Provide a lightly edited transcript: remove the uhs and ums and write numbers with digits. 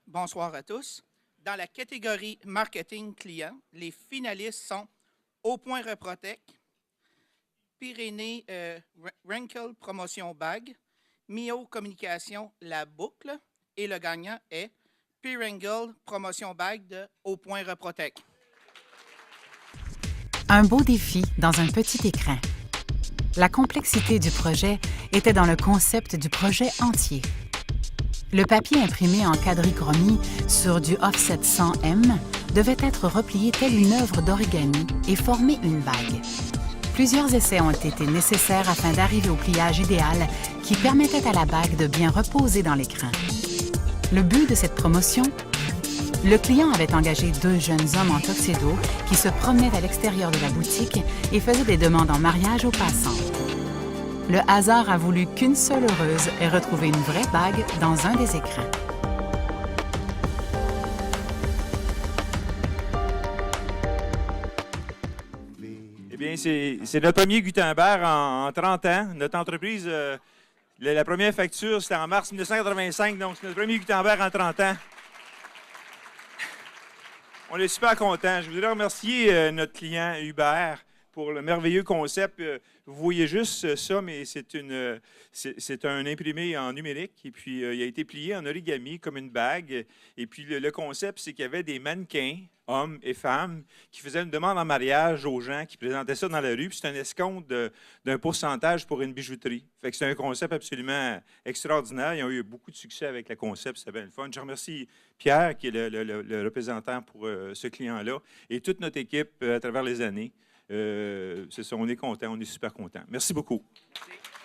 bonsoir à tous. Dans la catégorie marketing client, les finalistes sont Au Point Reprotec, Pyrénées Wrinkle Promotion Bag, Mio Communication La Boucle et le gagnant est Pyringle Promotion Bag de Au Point Reprotec. Un beau défi dans un petit écrin. La complexité du projet était dans le concept du projet entier. Le papier imprimé en quadrichromie sur du offset 100M devait être replié telle une œuvre d'origami et former une bague. Plusieurs essais ont été nécessaires afin d'arriver au pliage idéal qui permettait à la bague de bien reposer dans l'écrin. Le but de cette promotion? Le client avait engagé 2 jeunes hommes en tuxedo qui se promenaient à l'extérieur de la boutique et faisaient des demandes en mariage aux passants. Le hasard a voulu qu'une seule heureuse ait retrouvé une vraie bague dans un des écrins. Eh bien, c'est notre premier Gutenberg en 30 ans. Notre entreprise, la première facture, c'était en mars 1985, donc c'est notre premier Gutenberg en 30 ans. On est super contents. Je voudrais remercier notre client Hubert pour le merveilleux concept. Vous voyez juste ça, mais c'est un imprimé en numérique. Et puis, il a été plié en origami comme une bague. Et puis, le concept, c'est qu'il y avait des mannequins, hommes et femmes, qui faisaient une demande en mariage aux gens, qui présentaient ça dans la rue. Puis, c'est un escompte d'un pourcentage pour une bijouterie. Fait que c'est un concept absolument extraordinaire. Ils ont eu beaucoup de succès avec le concept. C'était bien le fun. Je remercie Pierre, qui est le représentant pour ce client-là, et toute notre équipe à travers les années. On est content, on est super content. Merci beaucoup. Merci.